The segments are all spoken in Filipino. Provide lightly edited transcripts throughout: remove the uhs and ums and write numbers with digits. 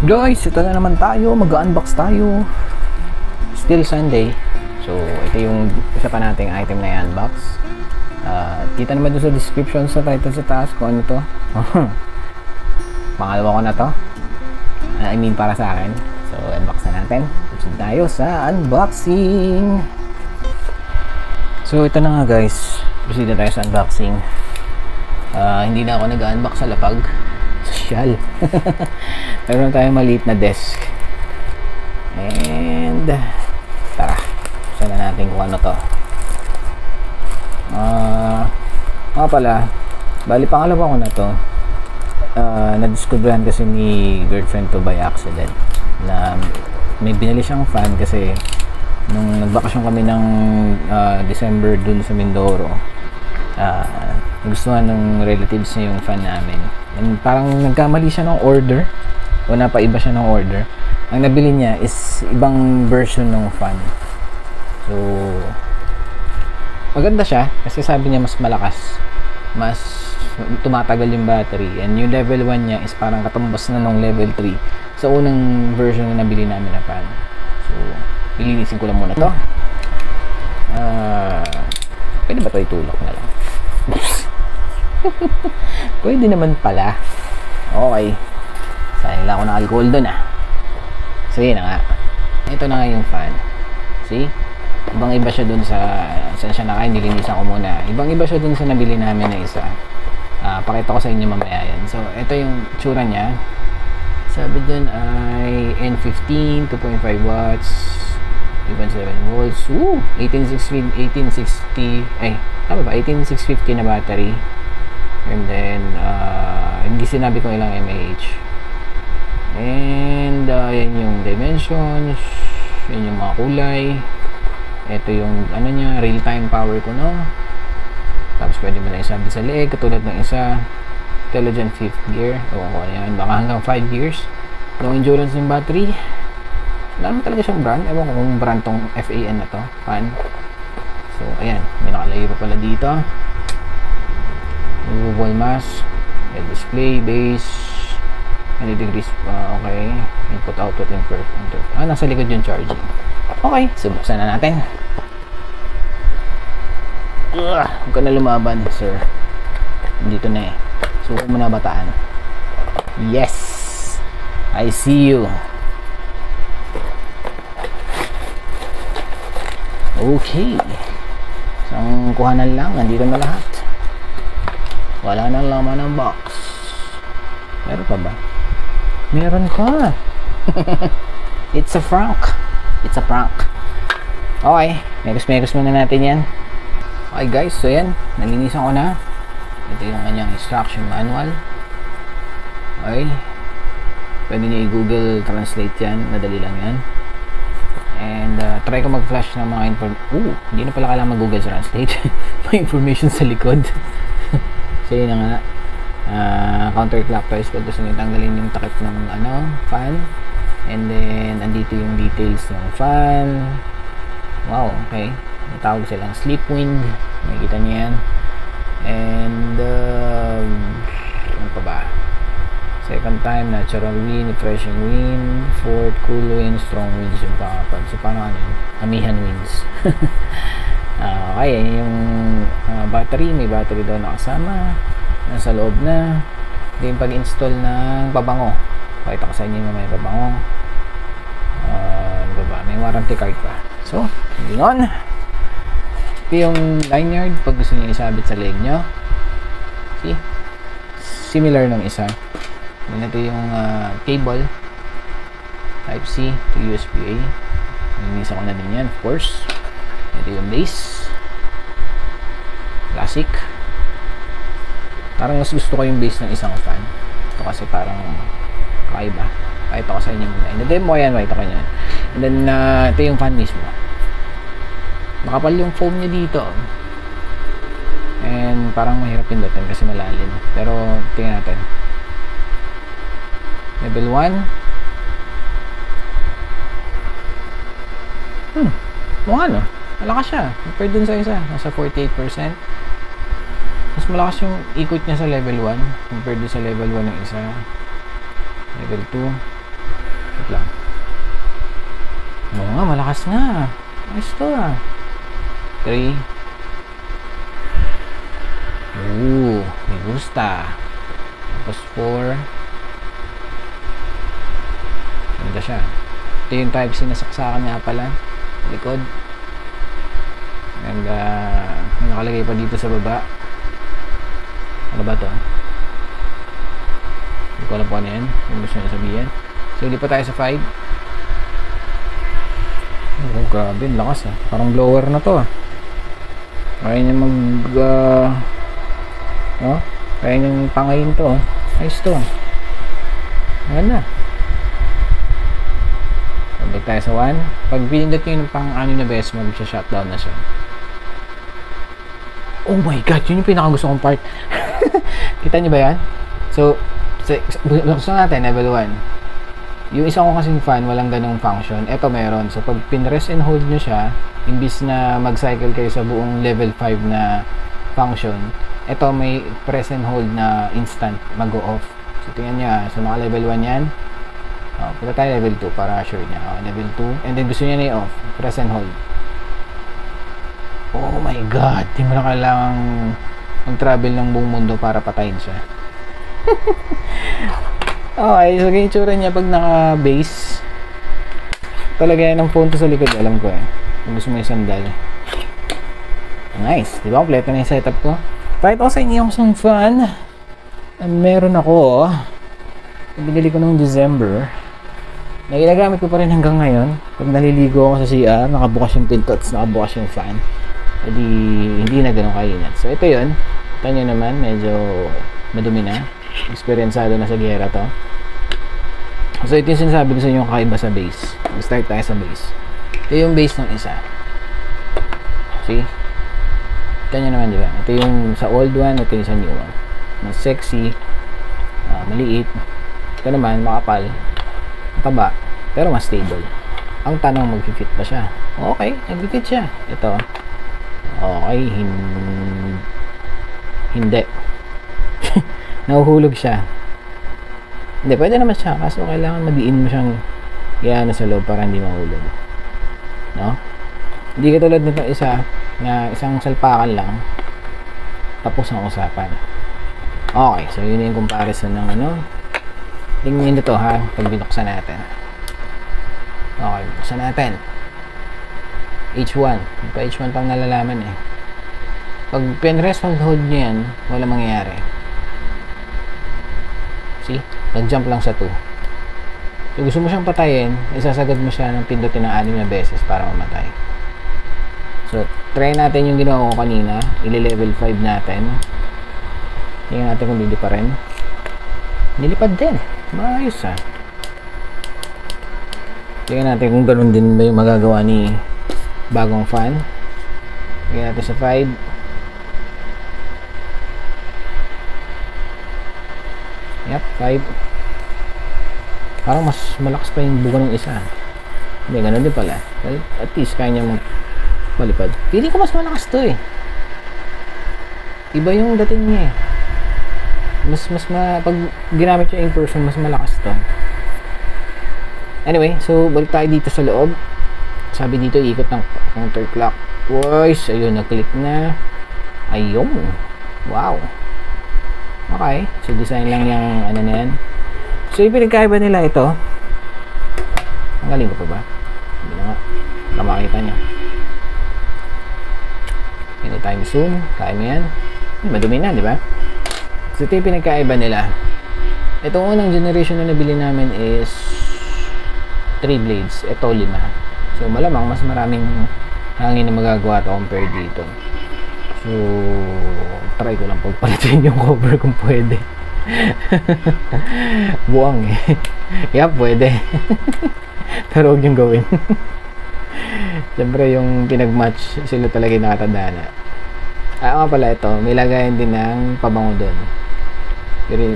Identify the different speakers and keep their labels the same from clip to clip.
Speaker 1: Guys, ito na naman tayo, mag-unbox tayo. Still Sunday. So, ito yung isa pa nating item na i-unbox. Kita naman doon sa description sa title sa taas kung ano to. Pangalawa ko na to. I mean, para sa akin. So, unbox na natin. Proceed tayo sa unboxing. So, ito na nga guys. Proceed na tayo sa unboxing. Hindi na ako nag-unbox sa lapag. Social. Meron tayong maliit na desk. And tara, saan na natin kung ano to. Pala, bali pangalawa ko na to. Nadiscoveran kasi ni girlfriend to by accident na may binili siyang fan kasi nung nagbakasyon kami ng December dun sa Mindoro. Gustuhan ng relatives niya yung fan namin. And parang nagkamali siya ng order o napaiba siya ng order. Ang nabili niya is ibang version ng fan. So maganda siya kasi sabi niya mas malakas, mas tumatagal yung battery, and yung level 1 niya is parang katumbas na ng level 3 sa unang version na nabili namin na fan. So ilinisin ko lang muna to. Pwede ba ito itulak na lang? Pwede naman pala. Okay, sayang lang ako ng alcohol dun So yun na nga, ito na nga yung fan. See, ibang iba siya dun sa saan siya nakain, nilinisan ko muna. Ibang iba siya dun sa nabili namin na isa. Pakita ko sa inyo mamaya yan. So ito yung tsura niya. Sabi dun ay N15 2.5 watts 3.7 volts. 1860 tama ba? 18650 na battery. And then hindi sinabi kung ilang mAh. And yan yung dimensions, yan yung mga kulay. Ito yung ano niya, real time power ko, no? Tapos pwede mo na isabi sa leeg katulad ng isa. Intelligent 5th gear. O yan, baka hanggang 5 years. Long endurance yung battery. Wala naman talaga siyang brand. Ewan ko kung brand tong FAN na to, fan. So ayan, may nakalayo pa pala dito. Removable mask, display, base, any degrees, okay, input, output, input, nasa likod yung charging. Okay, so buksan na natin. Huwag ka na lumaban, sir. Dito na suko mo na bataan. Yes, I see you. Okay, isang kuhanan lang, nandito na lahat. Wala nang laman ng box. Meron pa ba? Meron pa. It's a prank. It's a prank. Okay, megus muna natin yan. Okay guys, so yan, nalinisan ko na. Ito yung kanyang instruction manual. Okay, pwede nyo i-google translate yan, madali lang yan. And try ko mag-flash ng mga hindi na pala kailangan mag-google translate. May information sa likod. So yun na nga, counterclockwise pag gusto nyo tanggalin yung takip ng fan. And then andito yung details ng fan. Wow, okay, natawag silang sleep wind, nakikita nyo yan. And ano pa ba? Second time, natural wind, refreshing wind. Fourth, cool wind, strong winds yung pangapag. So parang amihan winds. Okay, yung battery, may battery daw nakasama, nasa loob na. Ito yung pag-install ng pabango. Pakita ko sa inyo yung may pabango. Ano ba? May warranty card pa. So, moving on. Ito yung lanyard pag gusto nyo isabit sa leg nyo. See? Similar nung isa. And ito yung cable Type C to USB-A. Nilinisan ko na din yan, of course. Ito yung base, classic. Parang mas gusto ko yung base ng isang fan. Ito kasi parang kakaiba. Kahit ako sa inyo muna. Na-demo yan, makita ko yan. And then ito yung fan mismo. Makapal yung foam niya dito. And parang mahirap pindutin kasi malalim. Pero tingnan natin. Level 1. Mukha no? Malakas siya compared dun sa isa, nasa 48%. Mas malakas yung ikot niya sa level 1 compared dun sa level 1 ng isa. Level 2 Wait lang. Oo nga, malakas nga. Nice to ah. 3. Ooh, may gusta. Tapos 4. Ganda siya. Ito yung type C na saksakan nga pala. Likod. And may nakalagay pa dito sa baba. Ano ba to? Hindi ko alam po ano yan. Yung gusto nyo sabihin. So, hindi pa tayo sa 5. Oh, grabe. Lakas ah. Parang blower na to ah. Kaya niya mag kaya niyang pangayin to. Ayos to. Maganda. Balik tayo sa 1. Pag pinindot nyo yung pang-ano na best, mag-shutdown na siya. Oh my god, yun yung pinakagusto kong part. Kita nyo ba yan? So, gusto natin, level 1. Yung isa ko kasing fan, walang ganong function. Ito meron. So, pag pin-rest and hold nyo siya, imbis na mag-cycle kayo sa buong level 5 na function, ito may press and hold na instant mag-o-off. So, tingnan nyo ah. So, naka-level 1 yan. Punta tayo level 2 para sure niya. Level 2. And then, gusto niya na i-off. Press and hold. Oh my god. Di mo na kailangang mag-travel ng buong mundo para patayin siya. Okay. So, ganyan tsura niya pag naka-base. Talaga yan ang phone to sa likod. Alam ko eh. Kung gusto mo yung sandal. Nice. Di ba? Kompleto na yung setup ko. Pakita ko sa inyo yung isang fan. Meron ako. Binili ko noong December. Na ginagamit ko pa rin hanggang ngayon. Pag naliligo ako sa CR, nakabukas yung pintots, nakabukas yung fan. Hindi na ganun kainat. So, ito yun. Ito nyo naman, medyo madumi na. Experiencado na sa giyera to. So, ito yung sinasabi ko sa inyo kakaiba sa base. Mag-start tayo sa base. Ito yung base ng isa. See? Ito nyo naman, di ba? Ito yung sa old one, ito yung sa new one. Mas sexy, maliit. Ito naman, makapal, mataba, pero mas stable. Ang tanong, mag-fit ba siya? Okay, nag-fit siya. Ito, okay, hindi. Nahuhulog siya. Hindi, pwede naman siya, kaso kailangan madiin mo siyang iano sa loob para hindi mahulog. No? Hindi katulad nito isa, na isang salpakan lang, tapos ang usapan. Okay, so yun yung comparison ng ano. Tingnan nyo to ha, pag binuksan natin. Okay, buksan natin. H1. Pa H1 pang nalalaman eh. Pag pinrest hold nyo yan, wala mangyayari. See? Nag-jump lang sa 2. So gusto mo siyang patayin, isasagad mo siya ng pindutin ng 6 na beses para mamatay. So, try natin yung ginawa ko kanina. Ile-level 5 natin. Tingnan natin kung hindi pa rin. Nilipad din. Maayos ah. Tingnan natin kung ganun din ba yung magagawa ni bagong fan. Tingnan natin sa 5. Yep, 5. Parang mas malakas pa yung buka ng isa. Hindi, ganun din pala. Well, at least kaya niya malipad. Pili ko mas malakas to eh. Iba yung dating niya eh. Pag ginamit siya in person, mas malakas to. Anyway, so balik tayo dito sa loob. Sabi dito, ikot ng counterclockwise. Ayun, nag-click na. Ayun. Wow. Okay. So, design lang yung ano na yan. So, yung pinagkaiba nila ito. Ang galing ko pa ba? Hindi na nga. Baka makita nyo. Anytime soon. Kaya mo yan. Madumi na, di ba? So, ito yung pinagkaiba nila. Itong unang generation na nabili namin is 3 blades. Ito 5. So, malamang mas maraming hangin na magagawa ito compare dito. So, try ko lang pagpalitin yung cover kung pwede. Buwang eh. Yup, pwede. Pero huwag yung gawin. Siyempre, yung pinag-match, sila talaga yung nakatanda na. Nga pala ito, may lagayan din ng pabango doon.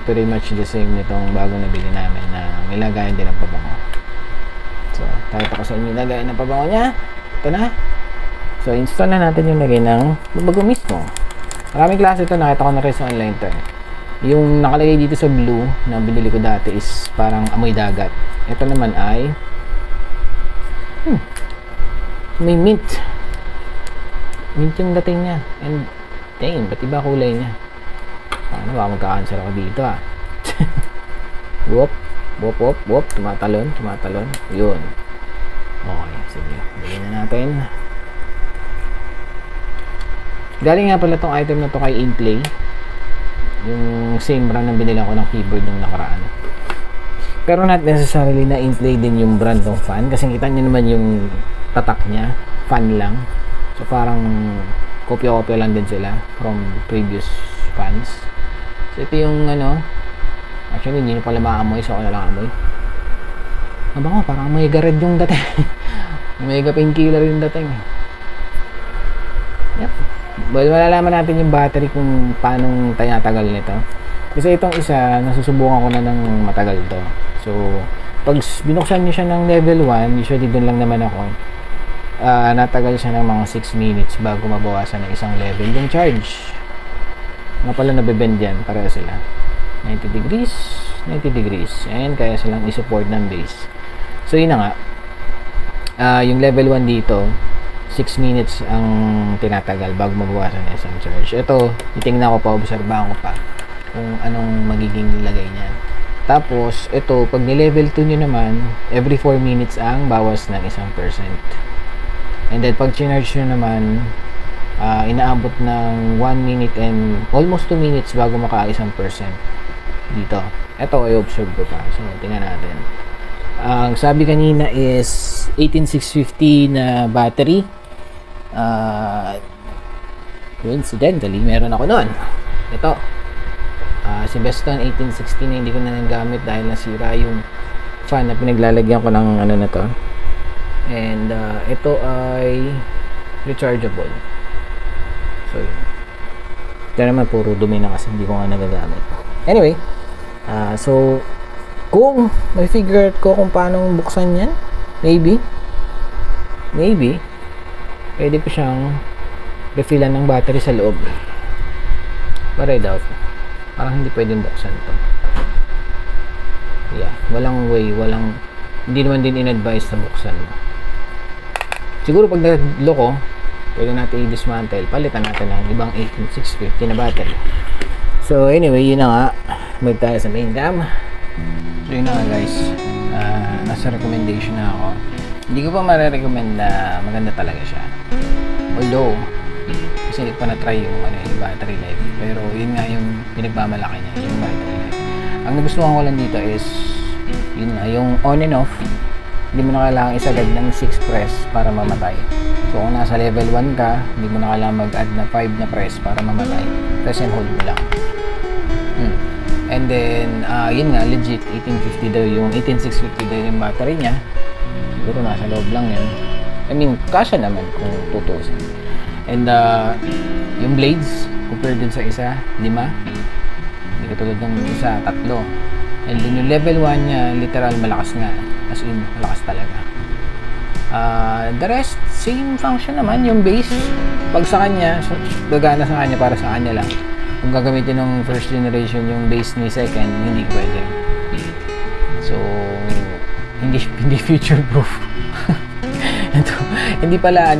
Speaker 1: Pretty much the same nitong bagong nabili namin na may lagayan din ng pabango. So, tayo ko sa inyo lagayan ng pabango niya. Ito na. So, install na natin yung lagay ng bago mismo. Maraming klase ito, nakita ko na rin sa online to. Yung nakalagay dito sa blue na binili ko dati is parang amoy dagat. Ito naman ay may mint. Mint yung dating niya. And dang, ba't iba kulay niya? Paano ba magka-cancel ako dito Whoop, whoop, whoop, whoop. Tumatalon. Yun. Okay, sige. Bigyan na natin. Galing nga pala tong item na to kay Inplay. Yung same brand na binila ko ng keyboard nung nakaraan. Pero not necessarily na Inplay din yung brand ng fan. Kasi kita nyo naman yung tatak niya. Fan lang. So parang kopya-kopya lang din sila from previous fans. So ito yung actually hindi na pala maamoy. So ako na lang amoy. Nabango, parang mega red yung dating. Mega painkiller yung dating. Yep. Well, malalaman natin yung battery kung paano tinatagal nito. Kasi itong isa, nasusubukan ko na ng matagal to. So, pag binuksan nyo siya ng level 1, usually dun lang naman ako, natagal siya ng mga 6 minutes bago mabawasan ng isang level yung charge. Nga pala nabibend yan, pareho sila. 90 degrees, 90 degrees. And kaya silang isupport ng base. So, yun na nga. Yung level 1 dito, 6 minutes ang tinatagal bago mabawasan ng isang charge. Ito, titingnan ko pa, obserbahan ko pa kung anong magiging lagay niya. Tapos, ito, pag ni-level 2 nyo naman, every 4 minutes ang bawas ng 1%. And then, pag chinarge nyo naman, inaabot ng 1 minute and almost 2 minutes bago maka-1% dito. Ito, i-observe ko pa. So, tingnan natin. Ang sabi kanina is 18650 na battery. Coincidentally, meron ako noon. Ito. Si Beston 1860 na hindi ko na nagamit dahil nasira yung fan na pinaglalagyan ko ng na to. And ito ay rechargeable. So, ito naman puro dumi na kasi hindi ko nga nagagamit. Anyway, so kung may figure out ko kung paano buksan yan, maybe pwede ko siyang refillan ng battery sa loob. But I doubt. Parang hindi pwedeng buksan to. Yeah, walang way, hindi naman din in-advise na buksan mo. Siguro pag naloko, pwede natin i-dismantle, palitan natin ng ibang 18650 na battery. So anyway, yun na nga. Move tayo sa main cam. So yun na nga guys, nasa recommendation na ako. Hindi ko pa marirecommend na maganda talaga siya. Although, kasi hindi pa na-try yung battery life. Pero yun nga yung pinagmamalaki niya, yung battery life. Ang nagustuhan ko lang dito is, yun nga, yung on and off, hindi mo na kailangan isagad ng 6 press para mamatay. So kung nasa level 1 ka, hindi mo na kailangan mag-add na 5 na press para mamatay. Press and hold mo lang. And then, yun nga, legit, 1850 daw yung 18650 daw yung battery niya. Siguro nasa loob lang yun. I mean, kasya naman kung tutusin. And, yung blades, compared dun sa isa, 5. Hindi katulad ng isa, 3. And then yung level 1 niya, literal, malakas nga. As in, malakas talaga. The rest, same function naman. Yung base, pag sa kanya, so, gagana sa kanya para sa kanya lang. Kung gagamitin ng first generation yung base ni second, hindi pwede. So, hindi future proof. Ito, hindi pala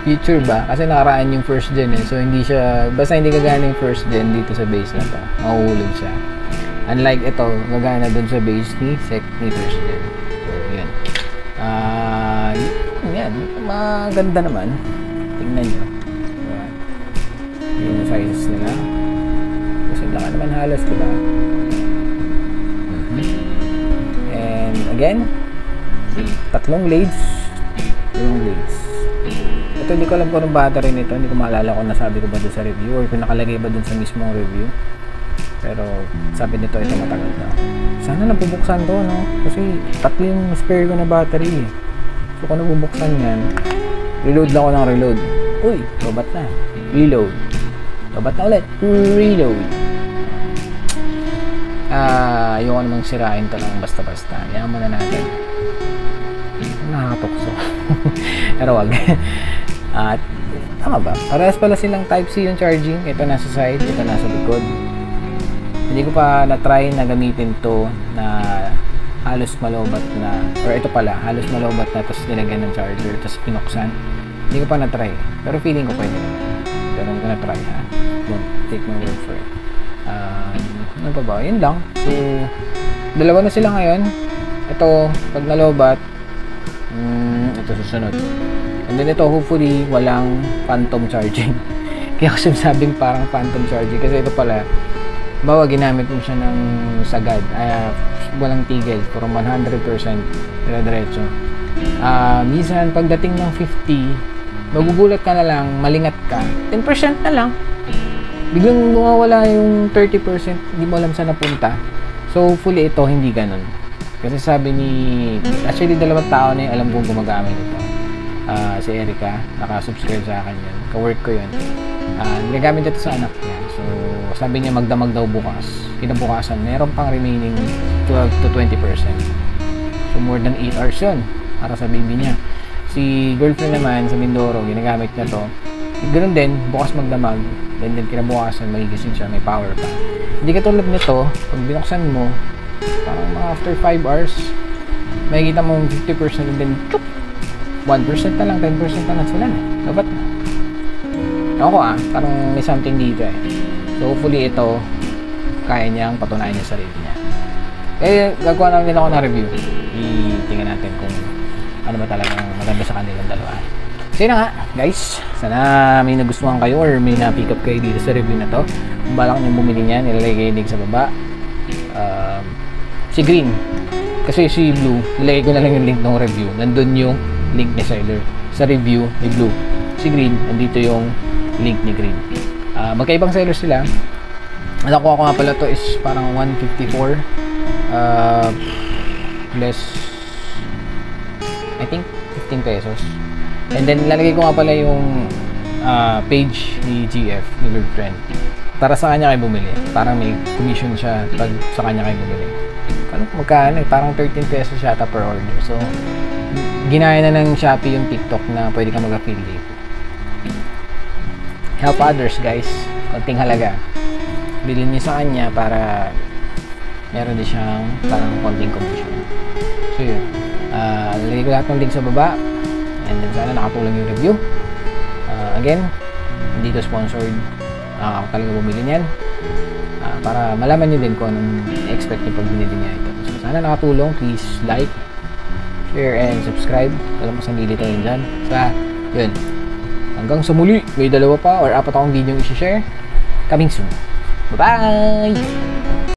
Speaker 1: future ba? Kasi nakaraan yung first gen So, hindi siya, basta hindi gagana yung first gen dito sa base na to. Mahuhulog siya. Unlike ito, gagana dun sa base ni first gen. So, yan. Yan. Maganda naman. Tingnan nyo. Yung sizes nila kasi laka naman halos, diba? And again, 3 blades. Ito, hindi ko alam kung anong battery nito, hindi ko maalala kung nasabi ko ba dun sa review or kung nakalagay ba dun sa mismong review, pero sabi nito ito matagal na. Sana nabubuksan to, no? Kasi 3 yung spare ko na battery. So kung nabubuksan yan, reload lang ako ng reload. Uy, lobat na. Reload. Lobat na ulit. Reload. Ayoko namang sirain to lang basta-basta. Yan muna natin. Nakakatokso. Pero wag. At tama ba? Parehas pala silang Type-C yung charging. Ito nasa side, ito nasa likod. Hindi ko pa na-try na gamitin to na halos malobat na, or ito pala, halos malobat na tapos nilagyan ng charger tapos pinuksan. Hindi ko pa na-try. Pero feeling ko pwede. Pero hindi ko na-try ha. Don't take my word for it. Ano pa ba? Yun lang. So, dalawa na sila ngayon. Ito, pag nalobat, ito susunod. And then ito, hopefully, walang phantom charging. Kaya kasi sabing parang phantom charging. Kasi ito pala, bawa ginamit mo siya ng sagad. Walang tigil. From 100% dire-diretso. Minsan, pagdating ng 50, magugulat ka na lang, malingat ka. 10% na lang. Biglang mawawala yung 30%, hindi mo alam saan napunta. So, hopefully ito, hindi ganun. Kasi sabi ni, actually dalawang tao na yung alam kong gumagamit ito. Si Erica, nakasubscribe sa akin yun. Ka-work ko yun. Nagagamit ito sa anak niya. So, sabi niya magdamag daw bukas. Kinabukasan, meron pang remaining 12 to 20%. So, more than 8 hours yun para sa baby niya. Si girlfriend naman sa Mindoro, ginagamit niya to. Ganun din, bukas magdamag. Then kinabukasan, magigising siya, may power pa. Hindi katulad nito, pag binuksan mo, parang mga after 5 hours, makikita mo 50% and then, chuk! 1% na lang, 10% na lang sila. Dapat na. Ako parang may something dito eh. So hopefully ito, kaya niyang patunayan niya sarili niya. Gagawa namin ako ng review. Itingnan natin kung ano ba talagang maganda sa kanilang dalawa. So yun na nga, guys. Sana may nagustuhan kayo or may na-pick up kayo dito sa review na to. Kung balak nyo bumili niyan, ilalagay kayo link sa baba. Si Green. Kasi si Blue, ilalagay ko na lang yung link ng review. Nandun yung link ni seller sa review ni Blue. Si Green, nandito yung link ni Green. Magkaibang seller sila. Nakuha ko nga pala to is parang 154 less I think 15 pesos. And then lalagay ko nga pala yung page ni GF, ni girlfriend, para sa kanya kayo bumili. Parang may commission siya pag sa kanya kayo bumili. Magkano eh, parang 13 pesos yata per order. So ginaya na ng Shopee yung TikTok na pwede ka mag-affiliate. Help others, guys. Konting halaga, bilhin niyo sa kanya para meron din siyang parang konting commission. So yun, lalagay ko lahat ng link sa baba. And then sana nakatulong yung review. Again, hindi to sponsored. Ako talaga bumili niyan. Para malaman nyo din kung anong expect nyo pag binili niya ito. So sana nakatulong. Please like, share, and subscribe. Alam mo sa nilito yun dyan. So yun, hanggang sa muli. May dalawa pa or apat akong video yung isi-share. Coming soon. Bye-bye!